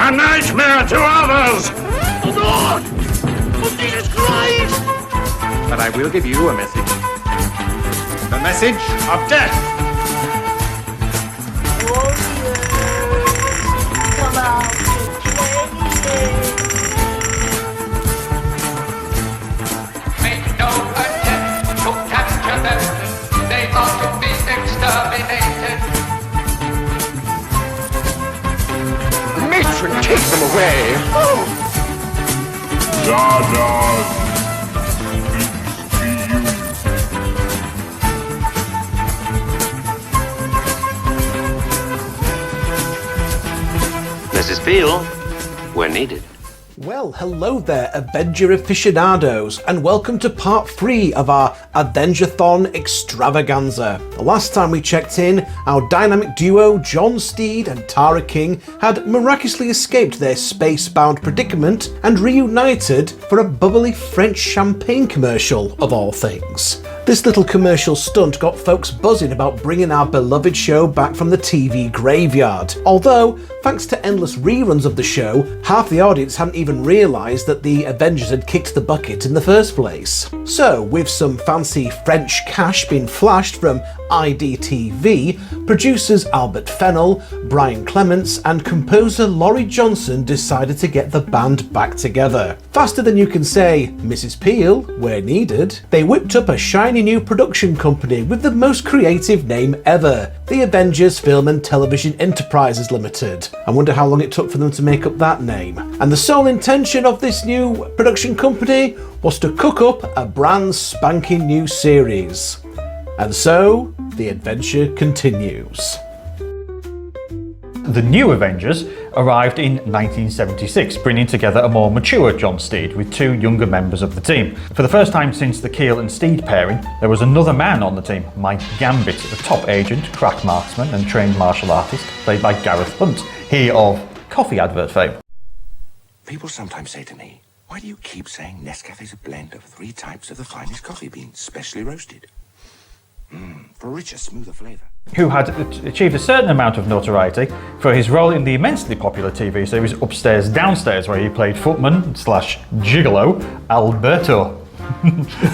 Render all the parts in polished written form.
a nightmare to others! Oh Lord! Oh Jesus Christ! But I will give you a message. The message of death! Come out to play. Make no attempt to capture them. They are to be exterminated. Matron, take them away! Dada Mrs. Peel, we're needed. Well, hello there, Avenger aficionados, and welcome to part 3 of our Avengerthon extravaganza. The last time we checked in, our dynamic duo John Steed and Tara King had miraculously escaped their space-bound predicament and reunited for a bubbly French champagne commercial, of all things. This little commercial stunt got folks buzzing about bringing our beloved show back from the TV graveyard. Although, thanks to endless reruns of the show, half the audience hadn't even realised that the Avengers had kicked the bucket in the first place. So, with some fancy French cash being flashed from IDTV, producers Albert Fennell, Brian Clements and composer Laurie Johnson decided to get the band back together. Faster than you can say, Mrs. Peel, where needed, they whipped up a shiny new production company with the most creative name ever, the Avengers Film and Television Enterprises Limited. I wonder how long it took for them to make up that name. And the sole intention of this new production company was to cook up a brand spanking new series. And so, the adventure continues. The new Avengers arrived in 1976, bringing together a more mature John Steed with 2 younger members of the team. For the first time since the Keel and Steed pairing, there was another man on the team, Mike Gambit, a top agent, crack marksman and trained martial artist, played by Gareth Hunt, he of coffee advert fame. People sometimes say to me, why do you keep saying Nescafe's a blend of 3 types of the finest coffee beans, specially roasted? For a richer, smoother flavour. Who had achieved a certain amount of notoriety for his role in the immensely popular TV series Upstairs Downstairs, where he played footman / gigolo Alberto.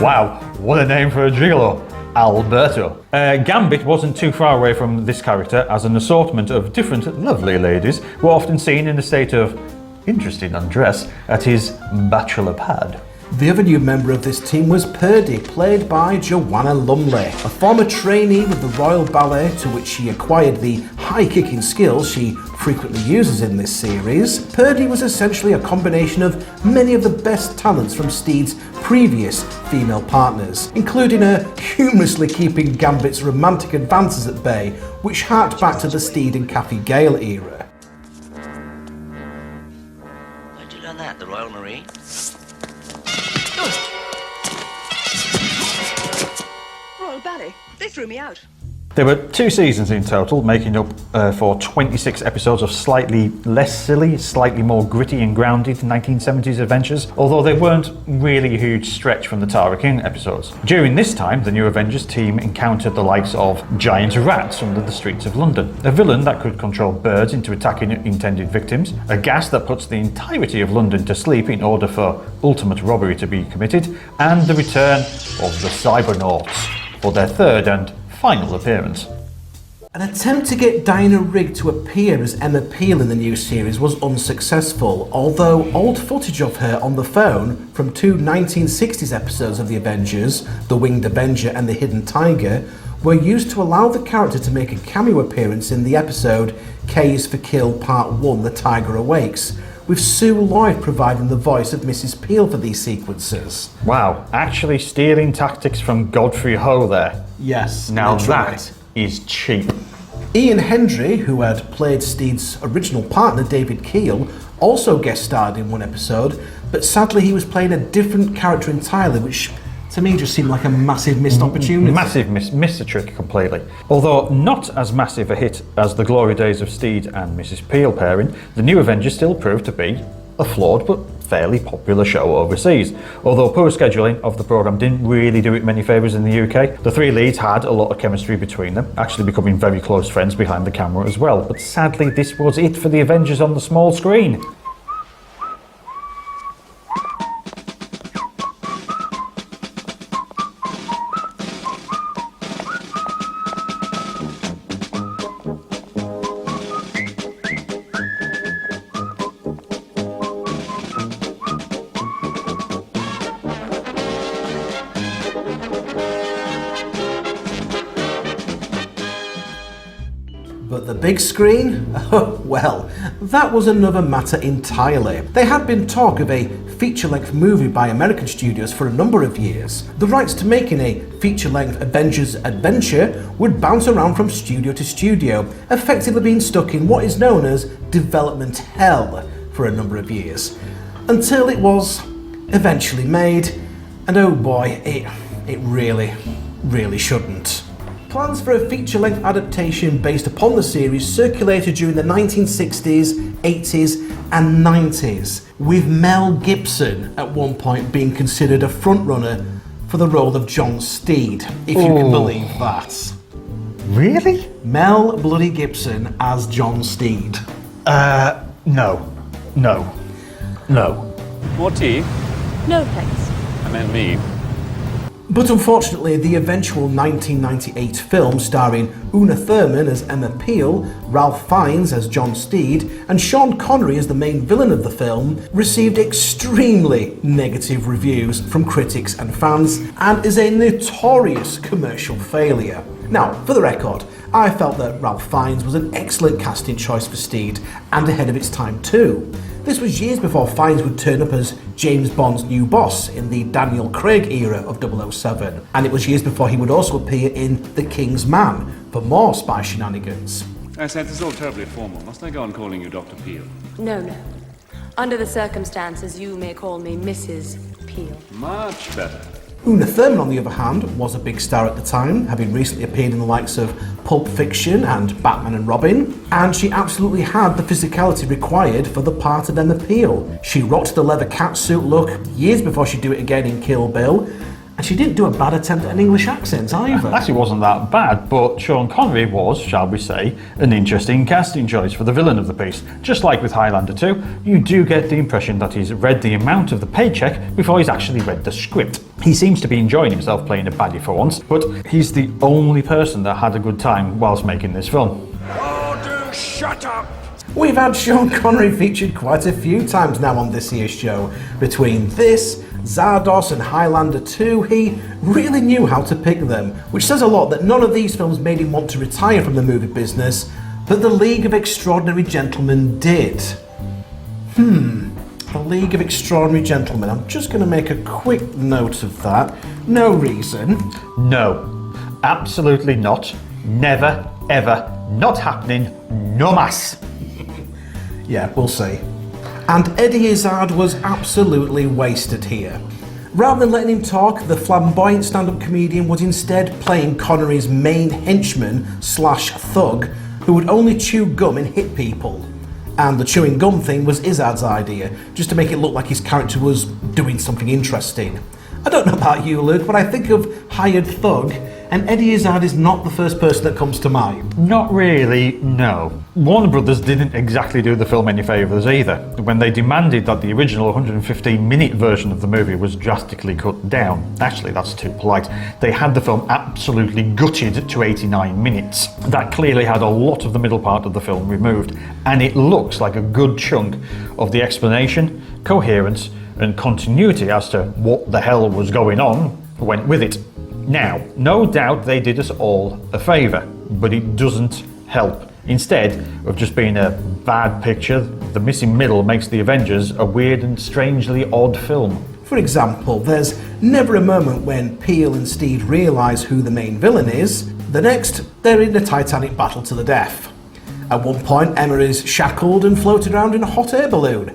Wow, what a name for a gigolo. Alberto. Gambit wasn't too far away from this character, as an assortment of different lovely ladies were often seen in a state of interesting undress at his bachelor pad. The other new member of this team was Purdy, played by Joanna Lumley, a former trainee with the Royal Ballet to which she acquired the high-kicking skills she frequently uses in this series. Purdy was essentially a combination of many of the best talents from Steed's previous female partners, including her humorously keeping Gambit's romantic advances at bay, which harked back to the Steed and Kathy Gale era. Where'd you learn that? The Royal Marine? Royal Ballet. They threw me out. There were 2 seasons in total, making up for 26 episodes of slightly less silly, slightly more gritty and grounded 1970s adventures, although they weren't really a huge stretch from the Tara King episodes. During this time, the new Avengers team encountered the likes of giant rats under the streets of London, a villain that could control birds into attacking intended victims, a gas that puts the entirety of London to sleep in order for ultimate robbery to be committed, and the return of the Cybernauts for their 3rd and final appearance. An attempt to get Diana Rigg to appear as Emma Peel in the new series was unsuccessful, although old footage of her on the phone from 2 1960s episodes of The Avengers, The Winged Avenger and The Hidden Tiger, were used to allow the character to make a cameo appearance in the episode K is for Kill Part 1, The Tiger Awakes, with Sue Lloyd providing the voice of Mrs. Peel for these sequences. Wow, actually stealing tactics from Godfrey Ho there. Yes, Now literally. that is cheap. Ian Hendry, who had played Steed's original partner David Keel, also guest starred in one episode, but sadly he was playing a different character entirely, which to me just seemed like a massive missed opportunity. Massive missed the trick completely. Although not as massive a hit as the glory days of Steed and Mrs. Peel pairing, the new Avengers still proved to be a flawed but fairly popular show overseas, although poor scheduling of the programme didn't really do it many favours in the UK. The three leads had a lot of chemistry between them, actually becoming very close friends behind the camera as well, but sadly this was it for the Avengers on the small screen. But the big screen? Oh, well, that was another matter entirely. There had been talk of a feature-length movie by American studios for a number of years. The rights to making a feature-length Avengers adventure would bounce around from studio to studio, effectively being stuck in what is known as development hell for a number of years, until it was eventually made, and oh boy, it really shouldn't. Plans for a feature-length adaptation based upon the series circulated during the 1960s, 80s and 90s, with Mel Gibson at one point being considered a frontrunner for the role of John Steed, if you can believe that. Really? Mel bloody Gibson as John Steed. No. More tea? No thanks. I meant me. But unfortunately, the eventual 1998 film starring Una Thurman as Emma Peel, Ralph Fiennes as John Steed, and Sean Connery as the main villain of the film received extremely negative reviews from critics and fans, and is a notorious commercial failure. Now, for the record, I felt that Ralph Fiennes was an excellent casting choice for Steed, and ahead of its time too. This was years before Fiennes would turn up as James Bond's new boss in the Daniel Craig era of 007, and it was years before he would also appear in The King's Man for more spy shenanigans. I said, this is all terribly formal. Must I go on calling you Dr. Peel? No. Under the circumstances, you may call me Mrs. Peel. Much better. Una Thurman, on the other hand, was a big star at the time, having recently appeared in the likes of Pulp Fiction and Batman and Robin, and she absolutely had the physicality required for the part of Emma Peel. She rocked the leather catsuit look years before she'd do it again in Kill Bill, and she didn't do a bad attempt at an English accent either. Actually wasn't that bad, but Sean Connery was, shall we say, an interesting casting choice for the villain of the piece. Just like with Highlander 2, you do get the impression that he's read the amount of the paycheck before he's actually read the script. He seems to be enjoying himself playing a baddie for once, but he's the only person that had a good time whilst making this film. Oh, do shut up! We've had Sean Connery featured quite a few times now on this year's show. Between this, Zardos and Highlander 2, he really knew how to pick them, which says a lot that none of these films made him want to retire from the movie business, but The League of Extraordinary Gentlemen did. The League of Extraordinary Gentlemen. I'm just going to make a quick note of that. No reason. No, absolutely not. Never, ever, not happening, no mas. Yeah, we'll see. And Eddie Izzard was absolutely wasted here. Rather than letting him talk, the flamboyant stand-up comedian was instead playing Connery's main henchman / thug, who would only chew gum and hit people. And the chewing gum thing was Izzard's idea, just to make it look like his character was doing something interesting. I don't know about you, Luke, but I think of hired thug, and Eddie Izzard is not the first person that comes to mind. Not really, no. Warner Brothers didn't exactly do the film any favours either, when they demanded that the original 115-minute version of the movie was drastically cut down. Actually, that's too polite. They had the film absolutely gutted to 89 minutes. That clearly had a lot of the middle part of the film removed, and it looks like a good chunk of the explanation, coherence, and continuity as to what the hell was going on went with it. Now, no doubt they did us all a favour, but it doesn't help. Instead of just being a bad picture, the missing middle makes The Avengers a weird and strangely odd film. For example, there's never a moment when Peel and Steed realise who the main villain is. The next, they're in a Titanic battle to the death. At one point, Emma is shackled and floated around in a hot air balloon,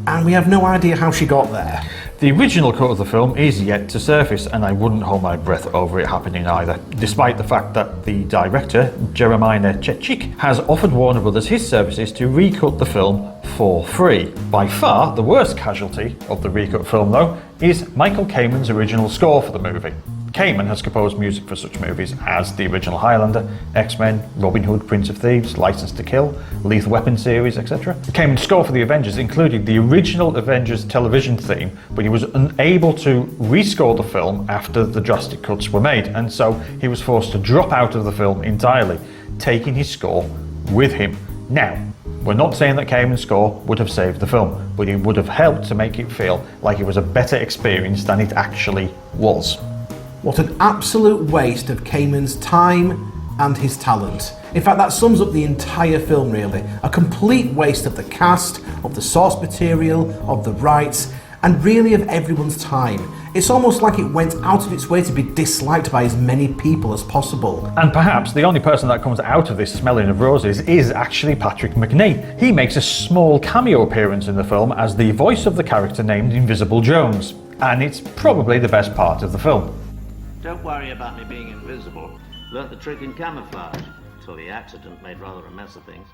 and we have no idea how she got there. The original cut of the film is yet to surface, and I wouldn't hold my breath over it happening either, despite the fact that the director, Jeremiah Chechik, has offered Warner Brothers his services to recut the film for free. By far, the worst casualty of the recut film, though, is Michael Kamen's original score for the movie. Kamen has composed music for such movies as the original Highlander, X-Men, Robin Hood, Prince of Thieves, License to Kill, Lethal Weapon series, etc. Kamen's score for the Avengers included the original Avengers television theme, but he was unable to rescore the film after the drastic cuts were made, and so he was forced to drop out of the film entirely, taking his score with him. Now, we're not saying that Kamen's score would have saved the film, but it would have helped to make it feel like it was a better experience than it actually was. What an absolute waste of Kamen's time and his talent. In fact, that sums up the entire film, really. A complete waste of the cast, of the source material, of the rights, and really of everyone's time. It's almost like it went out of its way to be disliked by as many people as possible. And perhaps the only person that comes out of this smelling of roses is actually Patrick McNee. He makes a small cameo appearance in the film as the voice of the character named Invisible Jones, and it's probably the best part of the film. Don't worry about me being invisible. Learnt the trick in camouflage, until the accident made rather a mess of things.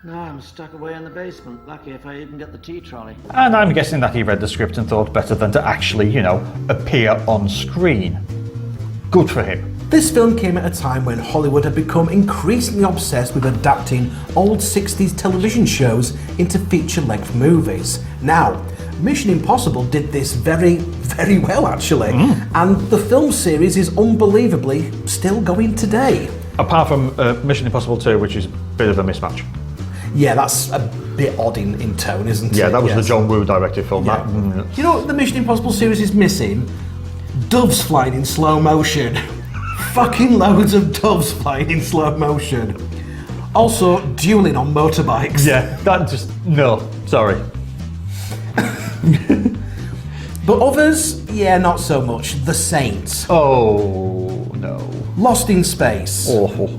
Now I'm stuck away in the basement. Lucky if I even get the tea trolley. And I'm guessing that he read the script and thought better than to actually, appear on screen. Good for him. This film came at a time when Hollywood had become increasingly obsessed with adapting old 60s television shows into feature-length movies. Now, Mission Impossible did this very, very well, actually, and the film series is unbelievably still going today. Apart from Mission Impossible 2, which is a bit of a mismatch. Yeah, that's a bit odd in tone, isn't it? Yeah, that was the John Woo directed film. Yeah. You know what the Mission Impossible series is missing? Doves flying in slow motion. Fucking loads of doves flying in slow motion. Also, dueling on motorbikes. Yeah, that just... no, sorry. But others, yeah, not so much. The Saints. Oh, no. Lost in Space. Awful.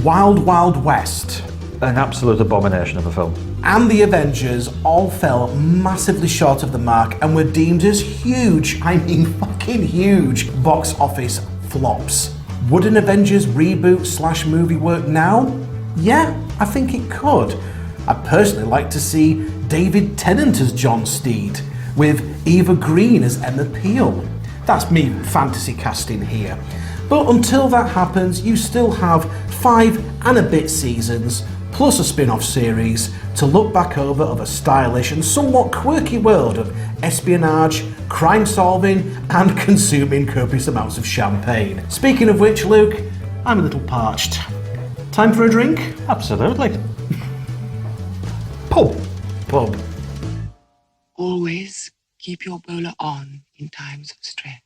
Wild Wild West. An absolute abomination of a film. And the Avengers all fell massively short of the mark and were deemed as huge, I mean fucking huge, box office flops. Would an Avengers reboot/movie work now? Yeah, I think it could. I'd personally like to see David Tennant as John Steed, with Eva Green as Emma Peel. That's me fantasy casting here. But until that happens, you still have 5 and a bit seasons, plus a spin-off series, to look back over of a stylish and somewhat quirky world of espionage, crime solving, and consuming copious amounts of champagne. Speaking of which, Luke, I'm a little parched. Time for a drink? Absolutely. Pub. Always keep your bowler on in times of stress.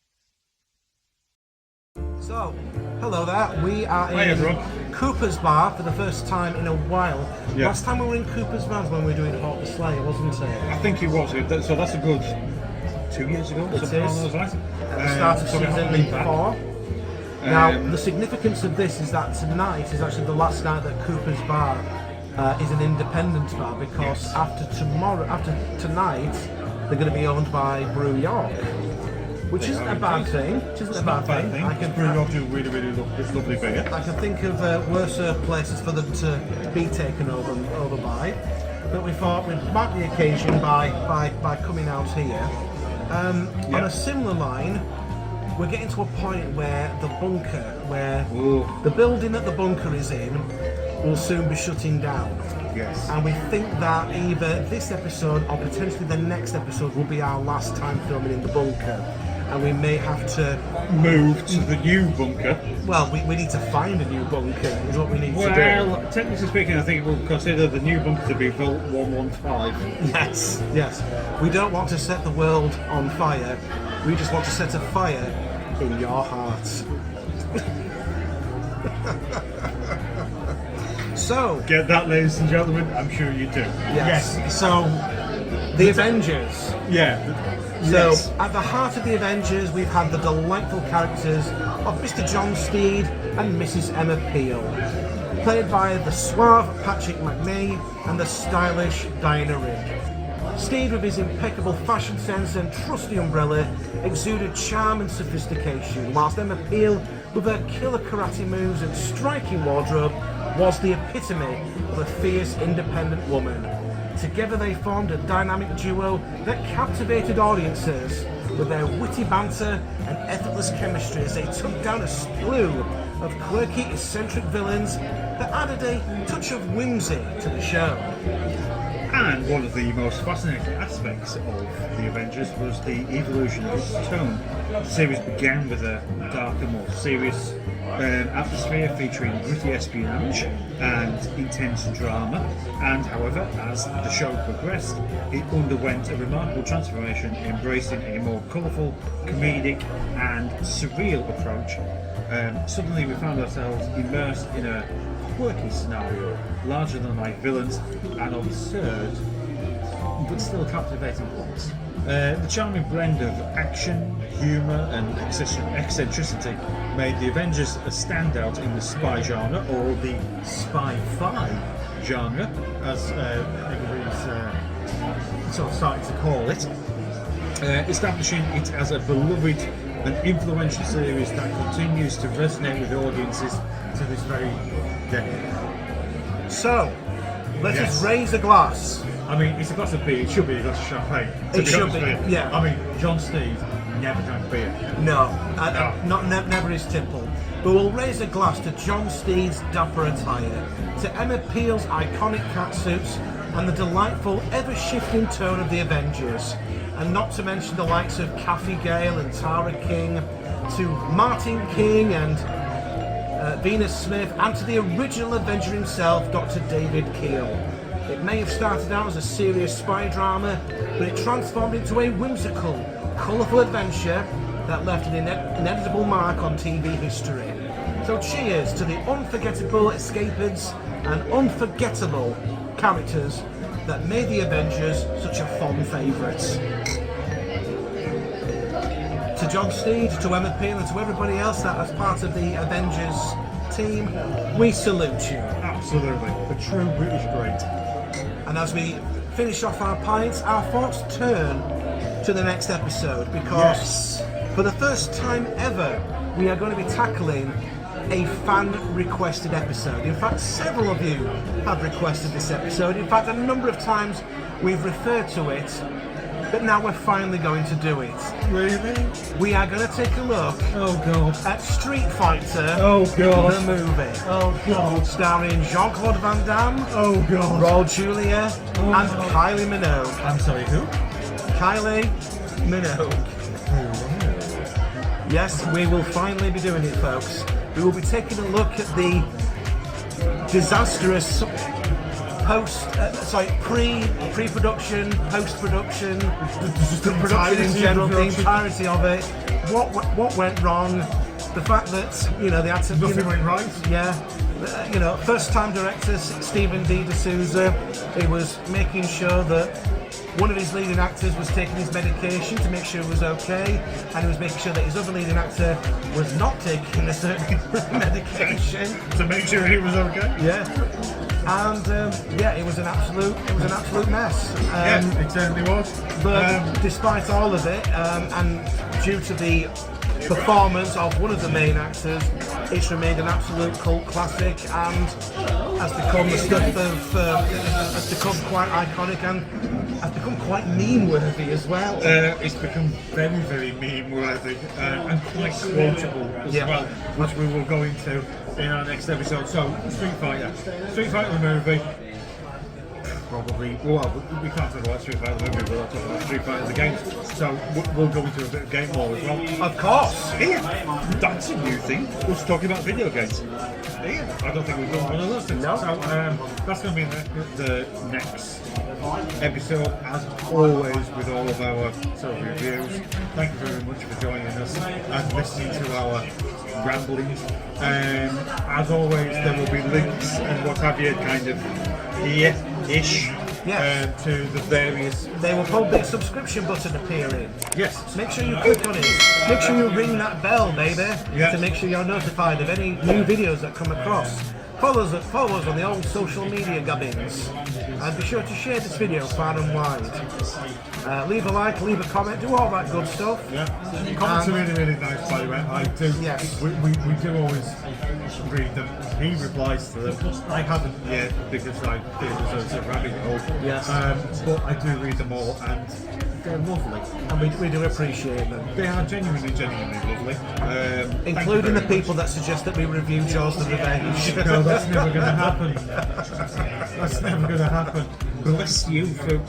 So, hello there. We are in Cooper's Bar for the first time in a while. Yeah. Last time we were in Cooper's Bar was when we were doing Hawk the Slayer, wasn't it? I think it was. So that's a good 2 years ago. It is. Right? At the start of season 4. Now, the significance of this is that tonight is actually the last night that Cooper's Bar is an independent bar, because after tonight, they're going to be owned by Brew York, which isn't a bad thing. I can Brew York do really lovely beer. I can think of worse places for them to be taken over by, but we thought we'd mark the occasion by coming out here. On a similar line, we're getting to a point where the bunker, the building that the bunker is in, will soon be shutting down. Yes. And we think that either this episode or potentially the next episode will be our last time filming in the bunker. And we may have to move to the new bunker. Well, we need to find a new bunker, is what we need to do. Well, technically speaking, I think we'll consider the new bunker to be built 115. Yes. We don't want to set the world on fire. We just want to set a fire in your hearts. So, get that, ladies and gentlemen? I'm sure you do. Yes. So, the Avengers. Yeah. So, at the heart of the Avengers, we've had the delightful characters of Mr. John Steed and Mrs. Emma Peel, played by the suave Patrick McNee and the stylish Diana Rigg. Steed, with his impeccable fashion sense and trusty umbrella, exuded charm and sophistication, whilst Emma Peel, with her killer karate moves and striking wardrobe, was the epitome of a fierce, independent woman. Together they formed a dynamic duo that captivated audiences with their witty banter and effortless chemistry as they took down a slew of quirky, eccentric villains that added a touch of whimsy to the show. And one of the most fascinating aspects of the Avengers was the evolution of its tone. The series began with a darker, more serious atmosphere featuring gritty espionage and intense drama, and however, as the show progressed, it underwent a remarkable transformation, embracing a more colourful, comedic and surreal approach. Suddenly we found ourselves immersed in a quirky scenario, larger than life villains and absurd but still captivating plots. The charming blend of action, humour and eccentricity made the Avengers a standout in the spy genre, or the spy-fi genre, as everybody's sort of starting to call it, establishing it as a beloved and influential series that continues to resonate with audiences to this very day. So, let us raise a glass. I mean, it's a glass of beer, it should be a glass of champagne. It should be, yeah. I mean, John Steed never drank beer. No, never his tipple. But we'll raise a glass to John Steed's dapper attire, to Emma Peel's iconic catsuits, and the delightful, ever-shifting tone of the Avengers. And not to mention the likes of Kathy Gale and Tara King, to Martin King and Venus Smith, and to the original Avenger himself, Dr. David Keel. It may have started out as a serious spy drama, but it transformed into a whimsical, colourful adventure that left an inevitable mark on TV history. So cheers to the unforgettable escapades and unforgettable characters that made the Avengers such a fond favourite. To John Steed, to Emma Peel and to everybody else that as part of the Avengers team, we salute you. Absolutely, a true British great. And as we finish off our pints, our thoughts turn to the next episode, because for the first time ever, we are going to be tackling a fan-requested episode. In fact, several of you have requested this episode. In fact, a number of times we've referred to it, but now we're finally going to do it. Really? We are going to take a look at Street Fighter, the movie. Oh God. Starring Jean-Claude Van Damme, Raul Julia, and Kylie Minogue. I'm sorry, who? Kylie Minogue. Yes, we will finally be doing it, folks. We will be taking a look at the disastrous pre-production, post-production, the production in general, the entirety of it. What went wrong? The fact that they had to nothing went right. Yeah, first-time director Stephen D. D'Souza. He was making sure that one of his leading actors was taking his medication to make sure it was okay, and he was making sure that his other leading actor was not taking a certain medication to make sure he was okay. Yeah, and it was an absolute mess. It certainly was. But despite all of it, and due to the performance of one of the main actors, it's remained an absolute cult classic and has become the stuff of has become quite iconic and has become quite meme-worthy as well. It's become very, very meme-worthy and quite quotable as well, which we will go into in our next episode. So, Street Fighter the movie. Probably, well, we can't talk about Street Fighter the movie, we'll talk about Street Fighter the games. So we'll go into a bit of game lore as well. Of course! Ian, that's a new thing. We're talking about video games. Ian, I don't think we've done one of those things. No. So that's going to be the next episode, as always, with all of our sort of reviews. Thank you very much for joining us and listening to our ramblings. As always, there will be links and what have you, kind of here-ish to the various. There will probably be a subscription button appearing. Yes. Make sure you click on it. Make sure you ring that bell, baby, to make sure you're notified of any new videos that come across. Follow us on the old social media gubbins, and be sure to share this video far and wide. Leave a like, leave a comment, do all that good stuff. Yeah, comments are really, really nice, by the way. I do. Yes. We do always read them. He replies to them. I haven't yet because I feel as though it's a rabbit hole. Yes. But I do read them all, and they're lovely. And we do appreciate them. They are genuinely lovely. Including the people that suggest that we review Jaws the Revenge. No, that's never going to happen. That's never going to happen. Bless you for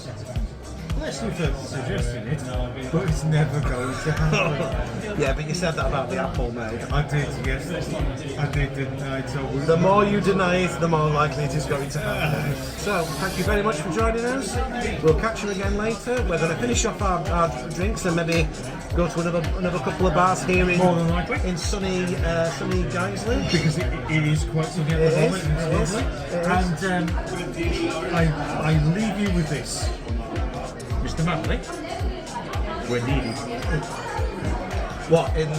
suggesting it, but it's never going to happen. Yeah, but you said that about the apple, mate. I did, yes. I did, didn't I? So the more you deny it, the more likely it is going to happen. So, thank you very much for joining us. We'll catch you again later. We're going to finish off our drinks and maybe go to another couple of bars here in, more than likely, in sunny Guiseley. Because it is quite sunny at the moment. It's lovely. And I leave you with this. Mr. Manley, we're needed. What, in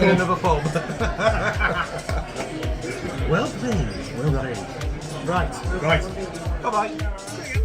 another pub? Well played. Right. Bye-bye.